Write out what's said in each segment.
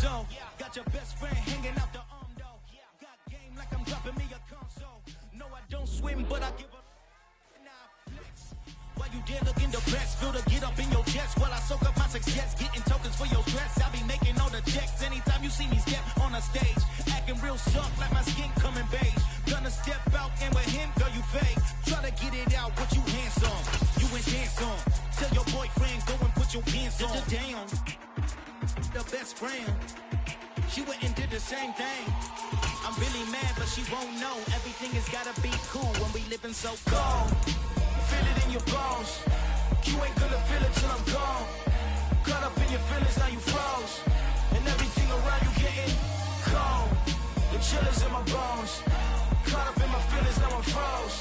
zone. Got your best friend hanging out the arm though. Got game like I'm dropping me a console. No, I don't swim, but I give a flex. Why you dare looking depressed? Feel to get up in your chest while I soak up my success. Getting tokens for your stress. I be making all the checks anytime you see me step on a stage. Acting real soft like my skin coming beige. Gonna step out and with him, girl, you fake. Try to get it out, but you handsome. You ain't dance on. Tell your boyfriend, go and put your pants on. Down. The best friend. She went and did the same thing. I'm really mad, but she won't know. Everything has gotta be cool when we living so cold. Feel it in your bones. You ain't gonna feel it till I'm gone. Caught up in your feelings, now you froze. And everything around you getting cold. The chillers in my bones. Caught up in my feelings, now I'm froze.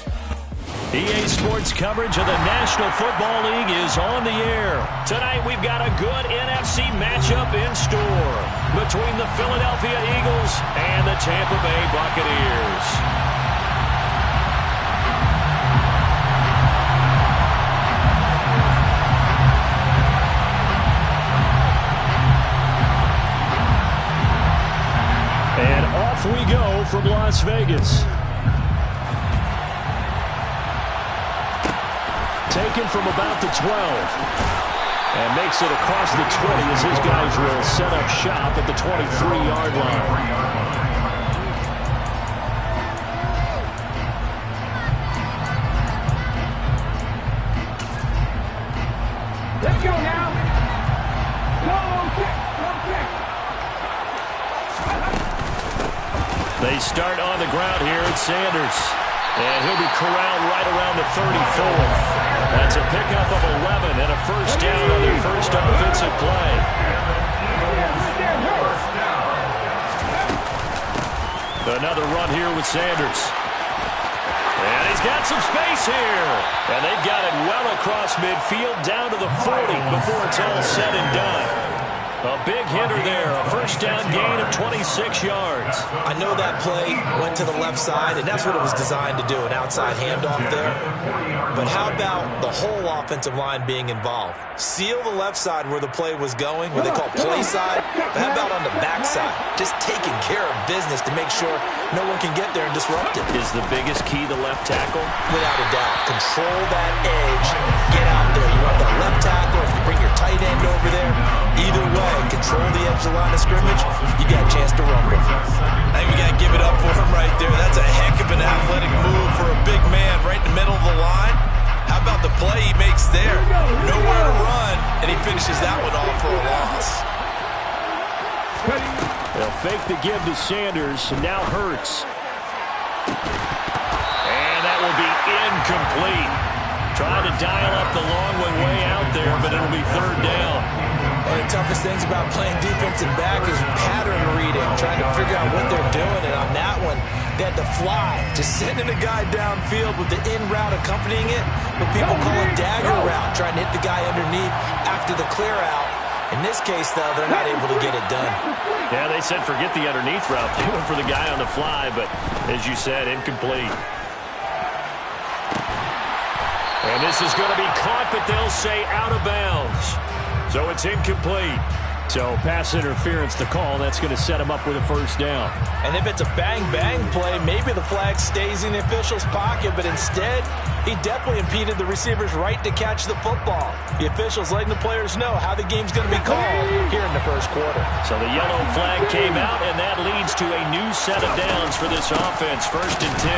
EA Sports coverage of the National Football League is on the air. Tonight we've got a good NFC matchup in store between the Philadelphia Eagles and the Tampa Bay Buccaneers. And off we go from Las Vegas. Taken from about the 12. And makes it across the 20 as his guys will set up shop at the 23-yard line. Let's go now. Go, They start on the ground here at Sanders. And he'll be corralled right around the 34. That's a pickup of 11 and a first down on their first offensive play. Another run here with Sanders. And he's got some space here. And they've got it well across midfield down to the 40 before it's all said and done. A big hitter there, a first down gain of 26 yards. I know that play went to the left side, and that's what it was designed to do, an outside handoff there. But how about the whole offensive line being involved? Seal the left side where the play was going, what they call play side, but how about on the back side? Just taking care of business to make sure no one can get there and disrupt it. Is the biggest key the left tackle? Without a doubt. Control that edge. Get out there. You want that left tackle, if you bring your tight end over there, either way, control the edge of the line of scrimmage, you got a chance to rumble. I think we got to give it up for him right there. That's a heck of an athletic move for a big man right in the middle of the line. How about the play he makes there? Nowhere to run, and he finishes that one off for a loss. They'll fake the give to Sanders, and now Hurts. And that will be incomplete. Trying to dial up the long one way out there, but it'll be third down. One of the toughest things about playing defensive back is pattern reading, trying to figure out what they're doing. And on that one, they had to fly, just sending a guy downfield with the in route accompanying it. What people call a dagger route, trying to hit the guy underneath after the clear out. In this case, though, they're not able to get it done. Yeah, they said forget the underneath route. They went for the guy on the fly, but as you said, incomplete. And this is going to be caught, but they'll say out of bounds. So it's incomplete. So pass interference to call. That's going to set him up with a first down. And if it's a bang-bang play, maybe the flag stays in the official's pocket, but instead, he definitely impeded the receiver's right to catch the football. The official's letting the players know how the game's going to be called here in the first quarter. So the yellow flag came out, and that leads to a new set of downs for this offense. 1st and 10.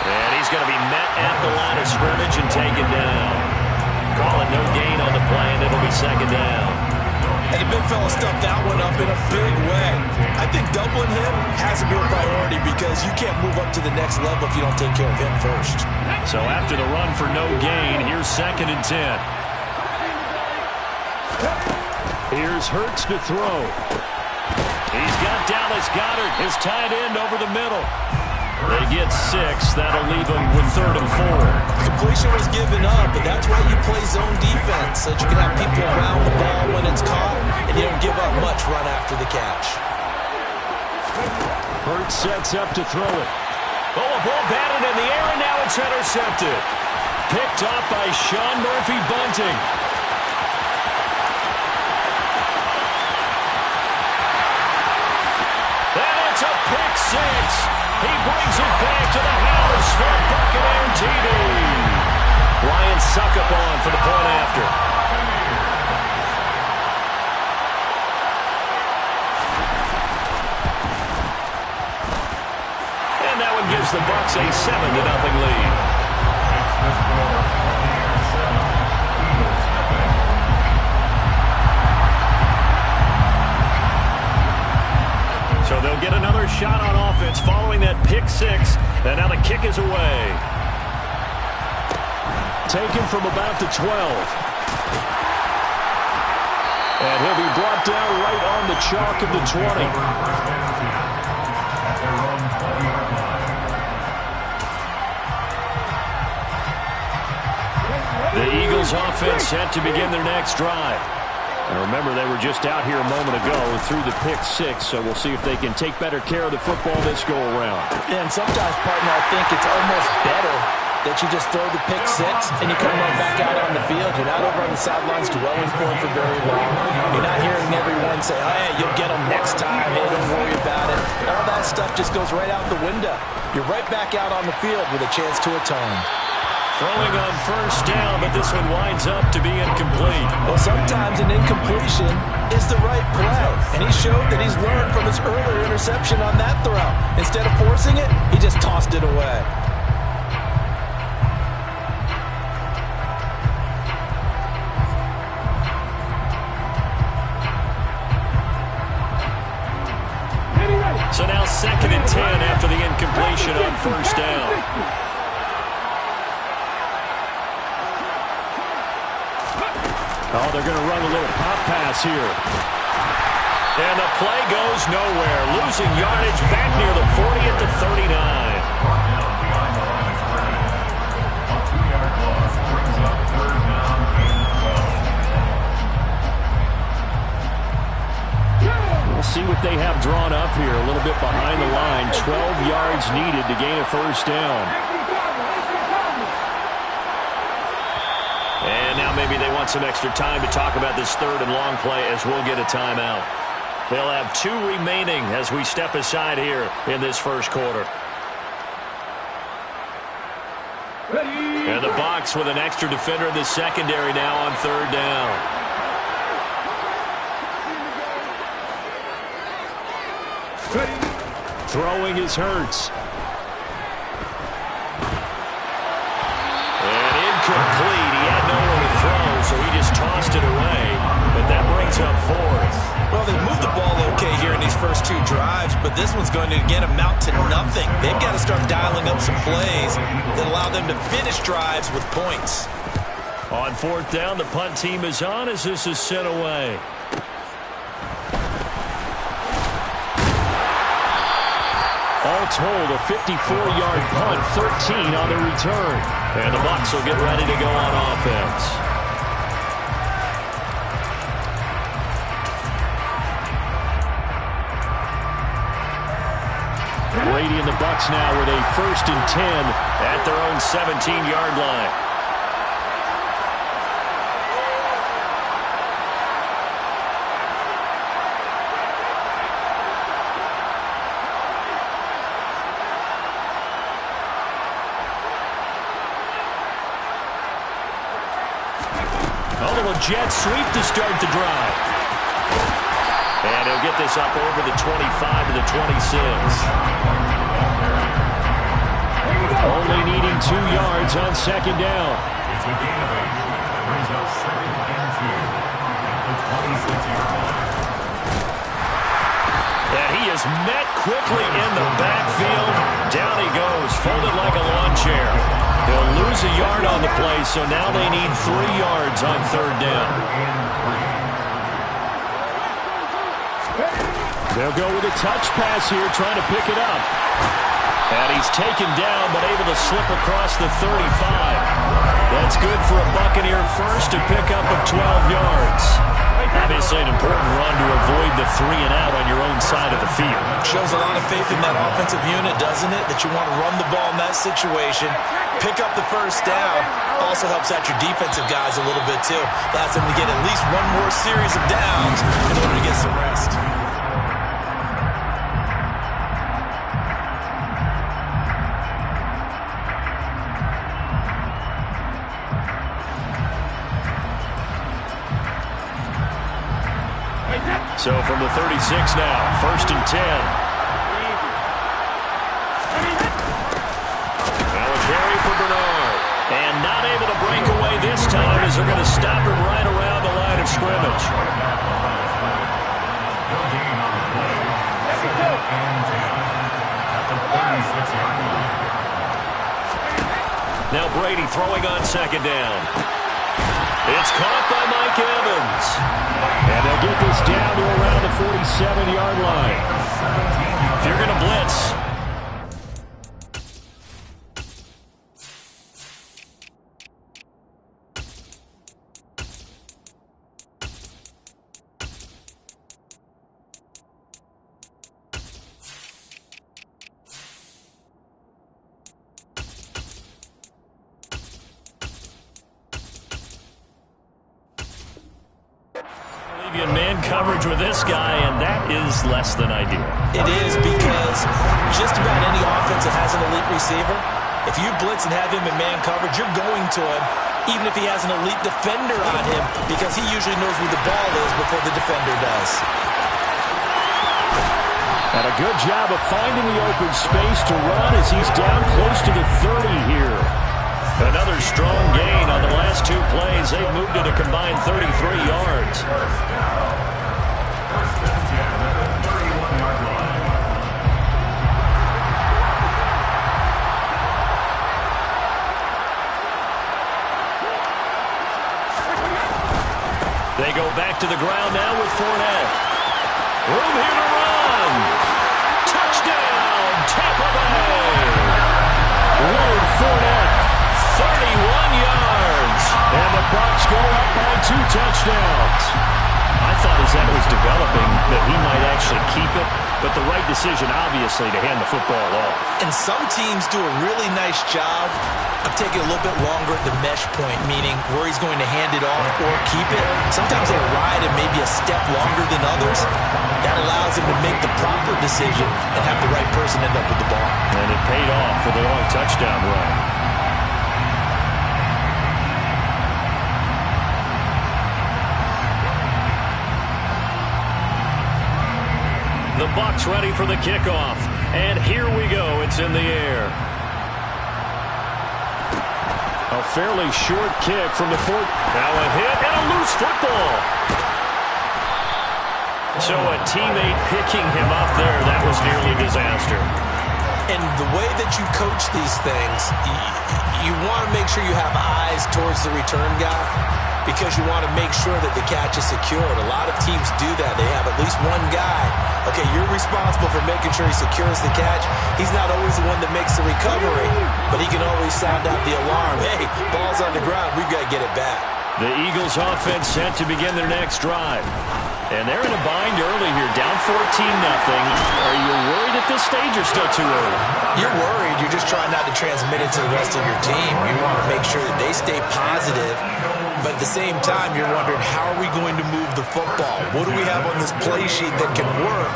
And he's going to be met at the line of scrimmage and taken down. Calling no gain on the play, and it'll be 2nd down. And the big fella stuffed that one up in a big way. I think doubling him has to be a priority because you can't move up to the next level if you don't take care of him first. So after the run for no gain, here's 2nd and 10. Here's Hurts to throw. He's got Dallas Goedert, his tight end, over the middle. They get 6. That'll leave them with 3rd and 4. Completion was given up, but that's why you play zone defense, so that you can have people around the ball when it's caught, and you don't give up much run after the catch. Hurts sets up to throw it. Oh, a ball batted in the air, and now it's intercepted. Picked off by Sean Murphy-Bunting. TD. Ryan Suckup on for the point after. And that one gives the Bucs a 7-0 lead. So they'll get another shot on offense following that pick six. And now the kick is away. Taken from about the 12. And he'll be brought down right on the chalk of the 20. The Eagles offense set to begin their next drive. And remember, they were just out here a moment ago through the pick six, so we'll see if they can take better care of the football this go-around. Yeah, and sometimes, partner, I think it's almost better that you just throw the pick six and you come right back out on the field. You're not over on the sidelines dwelling for it for very long. You're not hearing everyone say, oh, hey, you'll get them next time. Hey, don't worry about it. All that stuff just goes right out the window. You're right back out on the field with a chance to atone. Throwing on first down, but this one winds up to be incomplete. Well, sometimes an incompletion is the right play. And he showed that he's learned from his earlier interception on that throw. Instead of forcing it, he just tossed it away. So now 2nd and 10 after the incompletion on first down. Oh, they're going to run a little pop pass here. And the play goes nowhere. Losing yardage back near the 40 at the 39. We'll see what they have drawn up here. A little bit behind the line. 12 yards needed to gain a first down. And now maybe they want some extra time to talk about this 3rd and long play as we'll get a timeout. They'll have 2 remaining as we step aside here in this first quarter. And the Bucs with an extra defender in the secondary now on 3rd down. Throwing is Hurts. And incomplete. He had nowhere to throw, so he just tossed it away. But that brings up 4th. Well, they've moved the ball okay here in these first 2 drives, but this one's going to, again, amount to nothing. They've got to start dialing up some plays that allow them to finish drives with points. On 4th down, the punt team is on as this is sent away. All told, a 54-yard punt, 13 on the return. And the Bucs will get ready to go on offense. Brady and the Bucs now with a 1st and 10 at their own 17-yard line. Jet sweep to start the drive. And he'll get this up over the 25 to the 26. Only needing 2 yards on 2nd down. And he is met quickly in the backfield. Down he goes, folded like a lawn chair. They'll lose a yard on the play, so now they need 3 yards on 3rd down. They'll go with a touch pass here, trying to pick it up. And he's taken down, but able to slip across the 35. That's good for a Buccaneer first to pick up of 12 yards. Obviously an important run to avoid the 3 and out on your own side of the field. Shows a lot of faith in that offensive unit, doesn't it? That you want to run the ball in that situation. Pick up the first down. Also helps out your defensive guys a little bit, too. Allows them to get at least 1 more series of downs in order to get some rest. So from the 36 now, 1st and 10. Now a carry for Bernard. And not able to break away this time as they're going to stop him right around the line of scrimmage. Now Brady throwing on 2nd down. It's caught by Mike Evans. And they'll get this down to around the 47-yard line. If you're going to blitz, in man coverage with this guy, and that is less than ideal. It is, because just about any offense that has an elite receiver, if you blitz and have him in man coverage, you're going to him, even if he has an elite defender on him, because he usually knows where the ball is before the defender does. And a good job of finding the open space to run as he's down close to the 30 here. Another strong gain on the last 2 plays. They've moved it a combined 33 yards. They go back to the ground now with Fournette. Room here to run. Touchdown, Tampa Bay. Leonard Fournette, 31 yards. And the Bucs go up by 2 touchdowns. I thought as that was developing that he might actually keep it, but the right decision, obviously, to hand the football off. And some teams do a really nice job of taking a little bit longer at the mesh point, meaning where he's going to hand it off or keep it. Sometimes they ride it maybe a step longer than others. That allows him to make the proper decision and have the right person end up with the ball. And it paid off for the long touchdown run. The Bucs ready for the kickoff. And here we go. It's in the air. A fairly short kick from the 4. Now a hit and a loose football. So a teammate picking him up there, that was nearly disaster. And the way that you coach these things, you want to make sure you have eyes towards the return guy, because you want to make sure that the catch is secured. A lot of teams do that. They have at least one guy. Okay, you're responsible for making sure he secures the catch. He's not always the one that makes the recovery, but he can always sound out the alarm. Hey, ball's on the ground. We've got to get it back. The Eagles offense set to begin their next drive. And they're in a bind early here, down 14-0. Are you worried at this stage or still too early? You're worried. You're just trying not to transmit it to the rest of your team. You want to make sure that they stay positive. But at the same time, you're wondering, how are we going to move the football? What do we have on this play sheet that can work?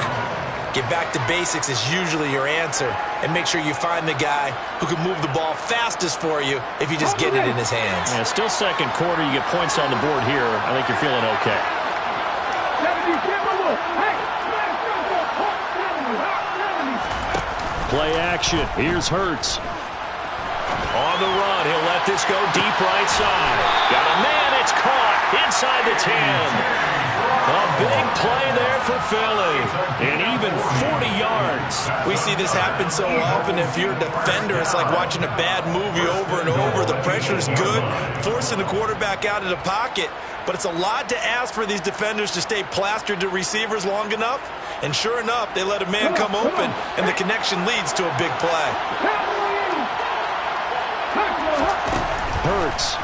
Get back to basics is usually your answer. And make sure you find the guy who can move the ball fastest for you if you just get it in his hands. Yeah, still second quarter. You get points on the board here. I think you're feeling okay. Play action. Here's Hurts. On the run, he'll let this go deep right side. Got a man, it's caught inside the 10. A big play there for Philly. And even 40 yards. We see this happen so often. If you're a defender, it's like watching a bad movie over and over. The pressure is good, forcing the quarterback out of the pocket. But it's a lot to ask for these defenders to stay plastered to receivers long enough. And sure enough, they let a man come open, and the connection leads to a big play. Hurts.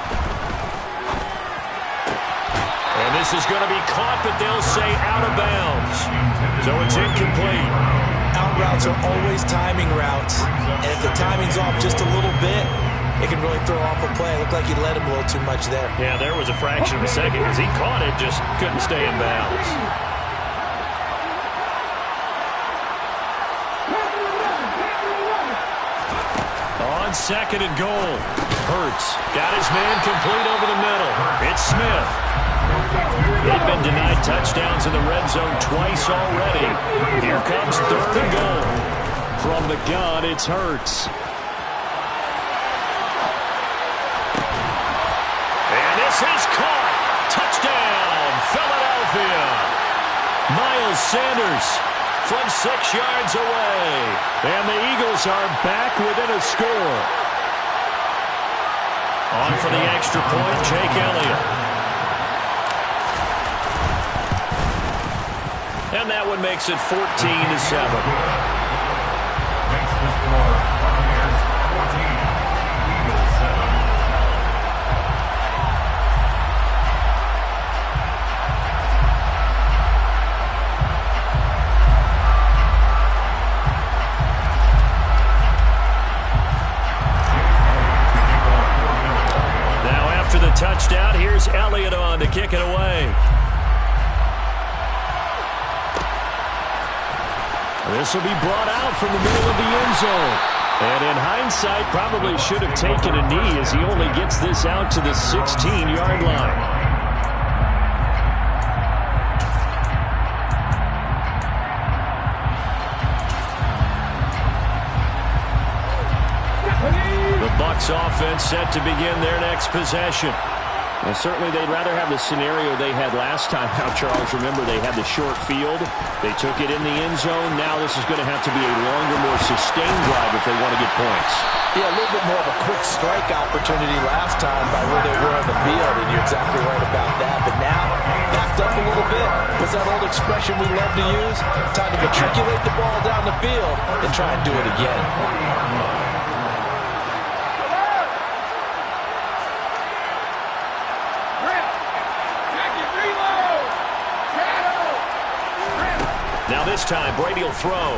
And this is going to be caught, but they'll say out of bounds. So it's incomplete. Out routes are always timing routes. And if the timing's off just a little bit, it can really throw off a play. It looked like he let him a little too much there. Yeah, there was a fraction of a second because he caught it, just couldn't stay in bounds. On 2nd and goal. Hurts got his man complete over the middle. It's Smith. They've been denied touchdowns in the red zone twice already. Here comes 3rd and goal. From the gun, it's Hurts. And this is caught. Touchdown, Philadelphia. Miles Sanders from 6 yards away. And the Eagles are back within a score. On for the extra point, Jake Elliott. And that one makes it 14-7. Touchdown. Here's Elliott on to kick it away. This will be brought out from the middle of the end zone. And in hindsight, probably should have taken a knee as he only gets this out to the 16-yard line. Bucs offense set to begin their next possession. Well, certainly they'd rather have the scenario they had last time. Now, Charles, remember they had the short field. They took it in the end zone. Now this is going to have to be a longer, more sustained drive if they want to get points. Yeah, a little bit more of a quick strike opportunity last time by where they were on the field, and you're exactly right about that. But now, backed up a little bit. What's that old expression we love to use? Time to matriculate the ball down the field and try and do it again. Now this time, Brady will throw.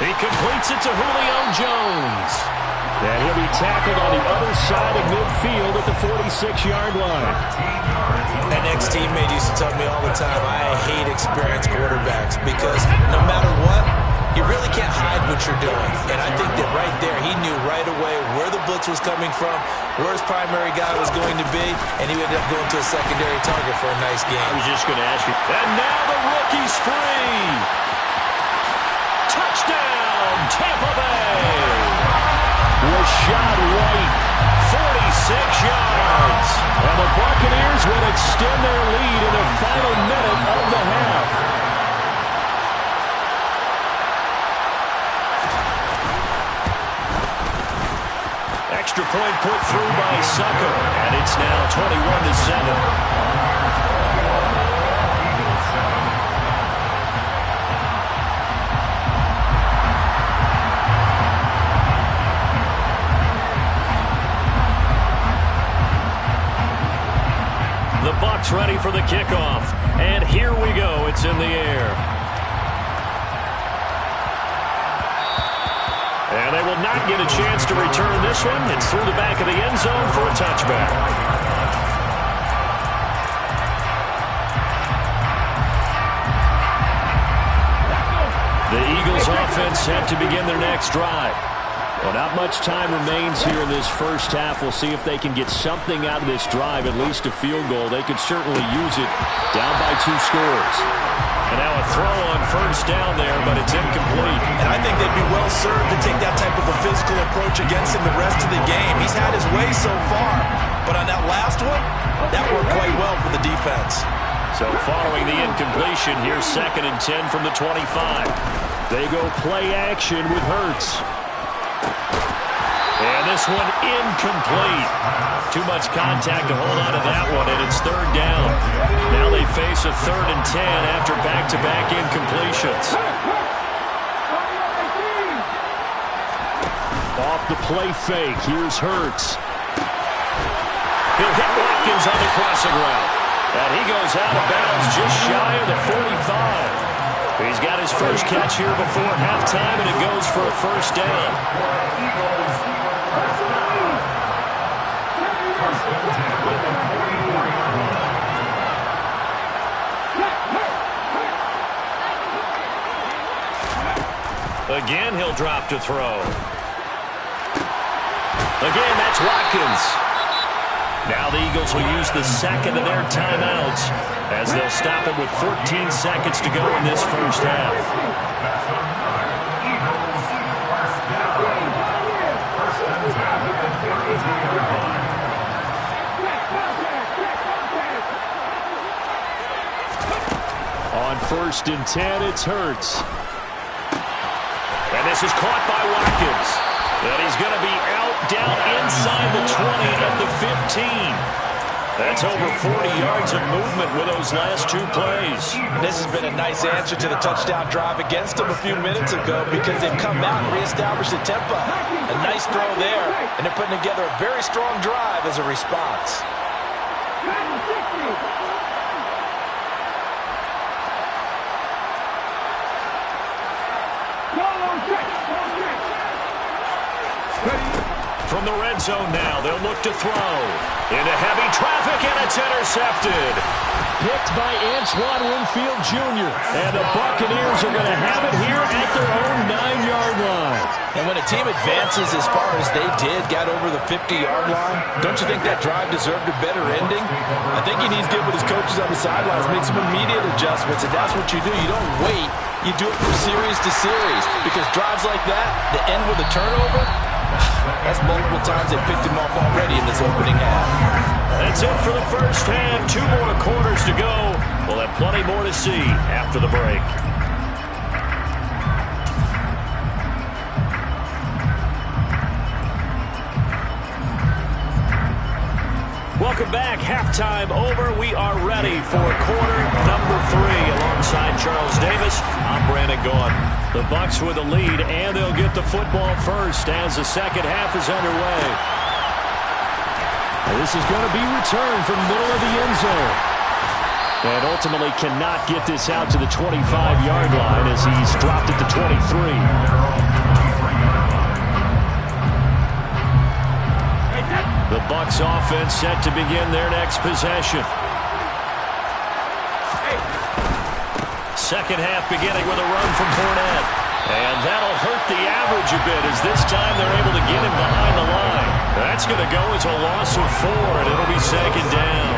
He completes it to Julio Jones. And he'll be tackled on the other side of midfield at the 46-yard line. An ex-teammate used to tell me all the time, I hate experienced quarterbacks because no matter what, you really can't hide what you're doing. And I think that right there, he knew right away where the blitz was coming from, where his primary guy was going to be, and he ended up going to a secondary target for a nice game. I was just going to ask you. And now the rookie's free. Touchdown, Tampa Bay. Rashad White, 46 yards. And the Buccaneers will extend their lead in the final minute of the half. Extra point put through by Sucker, and it's now 21-7. The Bucs ready for the kickoff, and here we go. It's in the air. And they will not get a chance to return this one. It's through the back of the end zone for a touchback. The Eagles offense set to begin their next drive. Well, not much time remains here in this first half. We'll see if they can get something out of this drive, at least a field goal. They could certainly use it down by 2 scores. And now a throw on first down there, but it's incomplete. And I think they'd be well served to take that type of a physical approach against him the rest of the game. He's had his way so far, but on that last one, that worked quite well for the defense. So following the incompletion, here's 2nd and 10 from the 25. They go play action with Hurts. And this one incomplete. Too much contact to hold on to that one, and it's 3rd down. Now they face a 3rd and 10 after back-to-back incompletions. Off the play fake, here's Hurts. He'll hit Watkins on the crossing route. And he goes out of bounds just shy of the 45. He's got his first catch here before halftime, and it goes for a first down. Again, he'll drop to throw. Again, that's Watkins. Now the Eagles will use the second of their timeouts as they'll stop it with 14 seconds to go in this first half. On 1st and 10, it's Hurts. And this is caught by Watkins. And he's going to be out down inside the 20 at the 15. That's over 40 yards of movement with those last 2 plays. This has been a nice answer to the touchdown drive against them a few minutes ago because they've come out and reestablished the tempo. A nice throw there, and they're putting together a very strong drive as a response. From the red zone now, they'll look to throw. Into heavy traffic, and it's intercepted. Picked by Antoine Winfield Jr. And the Buccaneers are going to have it here at their own 9-yard line. And when a team advances as far as they did, got over the 50-yard line, don't you think that drive deserved a better ending? I think he needs to get with his coaches on the sidelines, make some immediate adjustments, and that's what you do. You don't wait. You do it from series to series because drives like that, that end with a turnover, that's multiple times they picked him off already in this opening half. That's it for the first half. 2 more quarters to go. We'll have plenty more to see after the break. Welcome back. Halftime over. We are ready for quarter number 3. Alongside Charles Davis, I'm Brandon Gaudin. The Bucs with a lead, and they'll get the football first as the second half is underway. This is going to be returned from the middle of the end zone. And ultimately cannot get this out to the 25-yard line as he's dropped it to 23. The Bucs offense set to begin their next possession. Second half beginning with a run from Fournette. And that'll hurt the average a bit as this time they're able to get him behind the line. That's going to go as a loss of 4, and it'll be second down.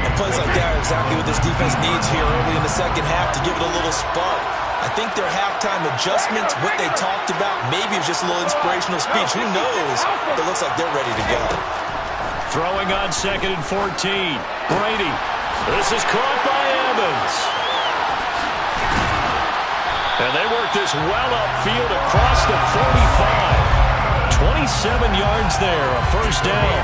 And plays like that are exactly what this defense needs here early in the second half to give it a little spark. I think their halftime adjustments, what they talked about, maybe it was just a little inspirational speech. Who knows? It looks like they're ready to go. Throwing on 2nd and 14. Brady. This is caught by Evans. And they work this well upfield across the 45. 27 yards there, a first down.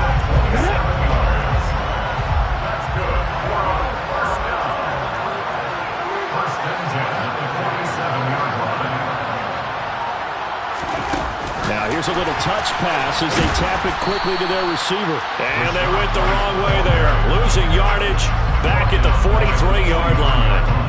Now here's a little touch pass as they tap it quickly to their receiver. And they went the wrong way there. Losing yardage back at the 43-yard line.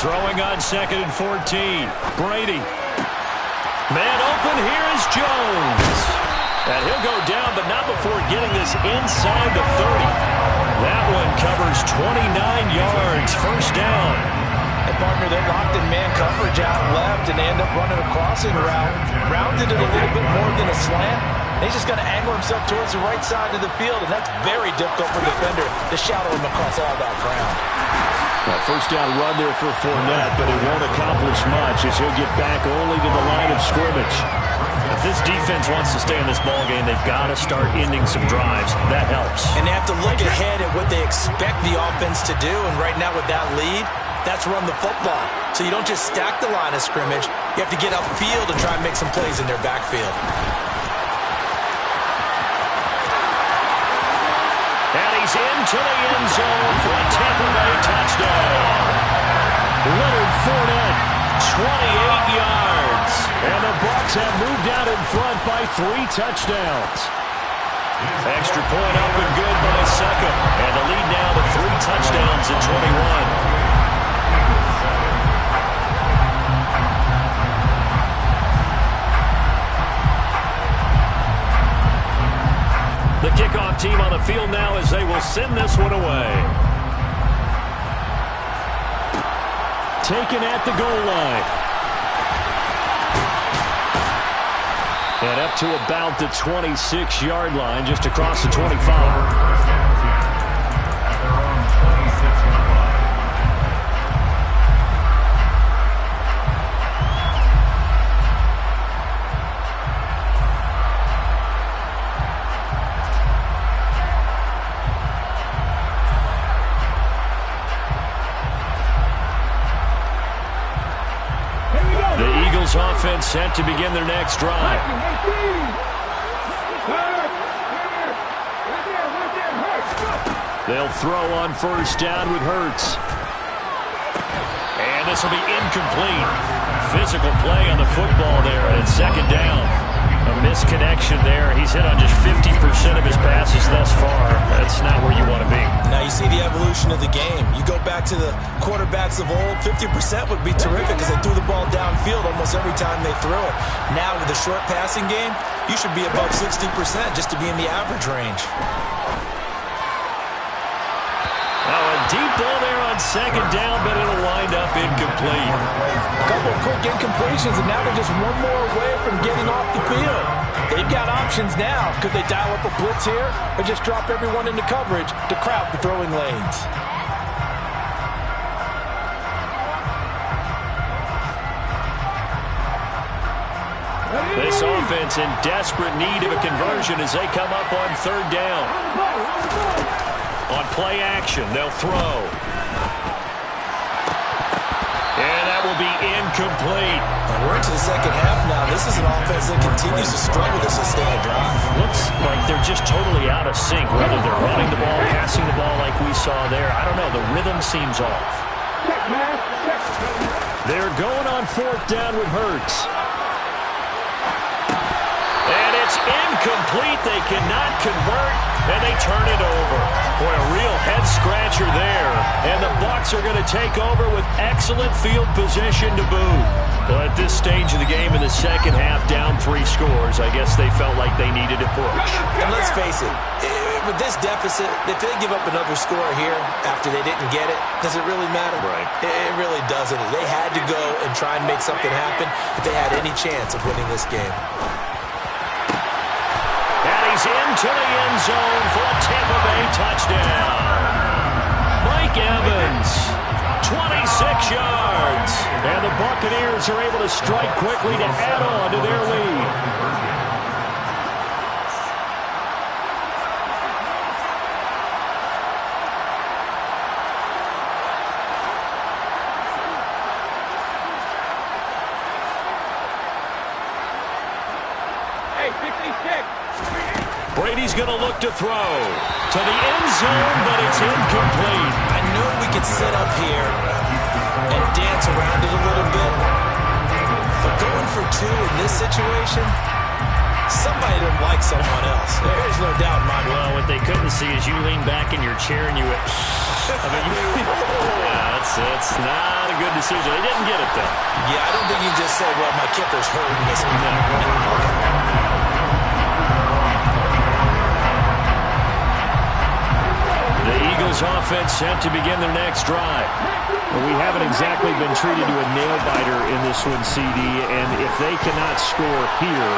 Throwing on 2nd and 14. Brady. Man open, here is Jones. And he'll go down, but not before getting this inside the 30. That one covers 29 yards. First down. And partner, they're locked in man coverage out left, and they end up running a crossing route. Rounded it a little bit more than a slant. And he's just going to angle himself towards the right side of the field, and that's very difficult for a defender to shadow him across all that ground. Well, first down run there for Fournette, but it won't accomplish much as he'll get back only to the line of scrimmage. If this defense wants to stay in this ballgame, they've got to start ending some drives. That helps. And they have to look ahead at what they expect the offense to do, and right now with that lead, that's run the football. So you don't just stack the line of scrimmage. You have to get upfield and try and make some plays in their backfield. And he's into the end zone for a Tampa Bay touchdown. Leonard Fournette, 28 yards. and the Bucs have moved out in front by 3 touchdowns. Extra point up and good by Second. And the lead now to 3 touchdowns at 21. The kickoff team on the field now as they will send this one away. taken at the goal line. And up to about the 26-yard line, just across the 25. Offense set to begin their next drive. They'll throw on first down with Hurts. And this will be incomplete. Physical play on the football there, and it's second down. A misconnection there. He's hit on just 50% of his passes thus far. That's not where you want to be. Now you see the evolution of the game. You go back to the quarterbacks of old, 50% would be terrific because they threw the ball downfield almost every time they threw it. Now with the short passing game, you should be above 60% just to be in the average range. Now a deep ball there on second down, but it'll wind up incomplete. A couple of quick incompletions, and now they're just one more away from getting off the field. They've got options now. Could they dial up a blitz here or just drop everyone into coverage to crowd the throwing lanes? This offense in desperate need of a conversion as they come up on third down. On play action, they'll throw. And that will be incomplete. And we're into the second half now. This is an offense that continues to struggle to sustain a drive. Looks like they're just totally out of sync, whether they're running the ball, passing the ball like we saw there. I don't know. The rhythm seems off. They're going on fourth down with Hurts. And it's incomplete. They cannot convert, and they turn it over. Boy, a real head-scratcher there. And the Bucs are going to take over with excellent field position to boot. But at this stage of the game in the second half, down 3 scores, I guess they felt like they needed a push. And let's face it, with this deficit, if they give up another score here after they didn't get it, does it really matter? Right. It really doesn't. They had to go and try and make something happen if they had any chance of winning this game. He's into the end zone for a Tampa Bay touchdown. Mike Evans, 26 yards. And the Buccaneers are able to strike quickly to add on to their lead. Brady's going to look to throw to the end zone, but it's incomplete. I know we could sit up here and dance around it a little bit, but going for 2 in this situation, somebody didn't like someone else. There's no doubt in my mind. Well, what they couldn't see is you lean back in your chair and you went, yeah, it's not a good decision. They didn't get it, though. Yeah, I don't think you just say, well, my kicker's hurting this one. The Eagles offense set to begin their next drive. Well, we haven't exactly been treated to a nail-biter in this one, CD, and if they cannot score here,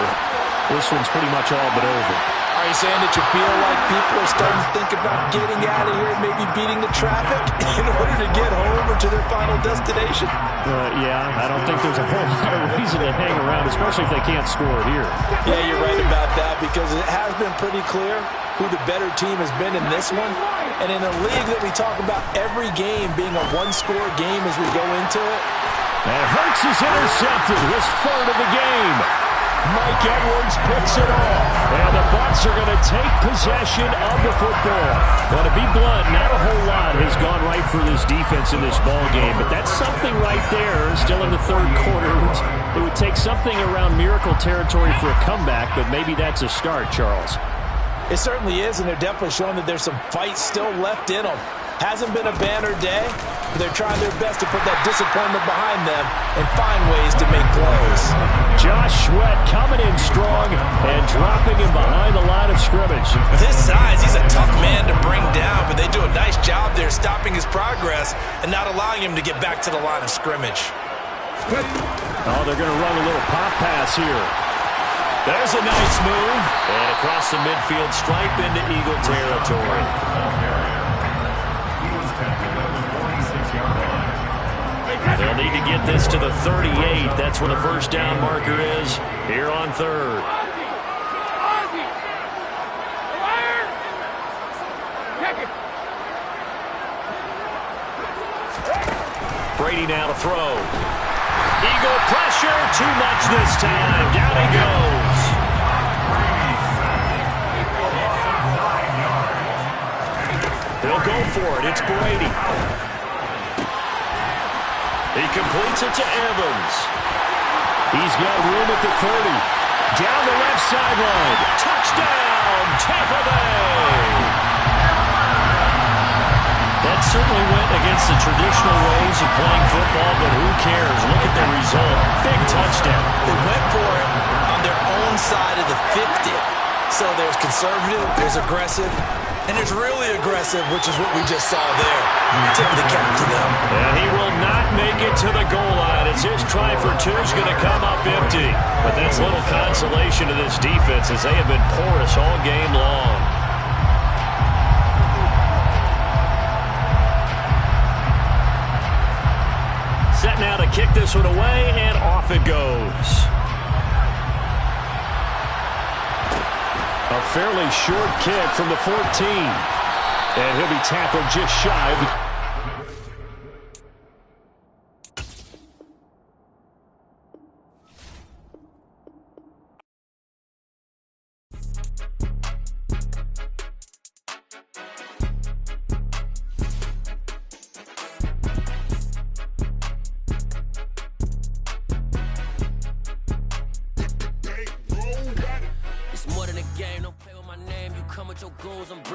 this one's pretty much all but over. Are you saying that you feel like people are starting to think about getting out of here and maybe beating the traffic in order to get home or to their final destination? Yeah, I don't think there's a whole lot of reason to hang around, especially if they can't score it here. Yeah, you're right about that because it has been pretty clear who the better team has been in this one. And in a league that we talk about every game being a one-score game as we go into it. And Hurts is intercepted, his third of the game. Mike Edwards picks it off. And the Bucs are going to take possession of the football. Well, to be blunt, not a whole lot has gone right for this defense in this ball game, but that's something right there. Still in the third quarter. It would take something around miracle territory for a comeback, but maybe that's a start, Charles. It certainly is, and they're definitely showing that there's some fight still left in them. Hasn't been a banner day, They're trying their best to put that disappointment behind them and find ways to make plays. Josh Sweat coming in strong and dropping him behind the line of scrimmage. With his size, he's a tough man to bring down, but they do a nice job there stopping his progress and not allowing him to get back to the line of scrimmage. Oh, they're going to run a little pop pass here. There's a nice move. And across the midfield stripe into Eagle territory. They'll need to get this to the 38. That's where the first down marker is here on third. Brady now to throw. Eagle pressure, too much this time. Down he goes. He'll go for it. It's Brady. He completes it to Evans. He's got room at the 30. Down the left sideline. Touchdown, Tampa Bay. That certainly went against the traditional ways of playing football, but who cares? Look at the result. Big touchdown. They went for it on their own side of the 50. So there's conservative, there's aggressive, and there's really aggressive, which is what we just saw there. Tip of the cap to them. And he will not make it to the goal line as his try for two is going to come up empty. But that's little consolation to this defense as they have been porous all game long. Set now to kick this one away, and off it goes. A fairly short kick from the 14. And he'll be tackled just shy of It's more than a game, don't play with my name. You come with your goals, I'm bringing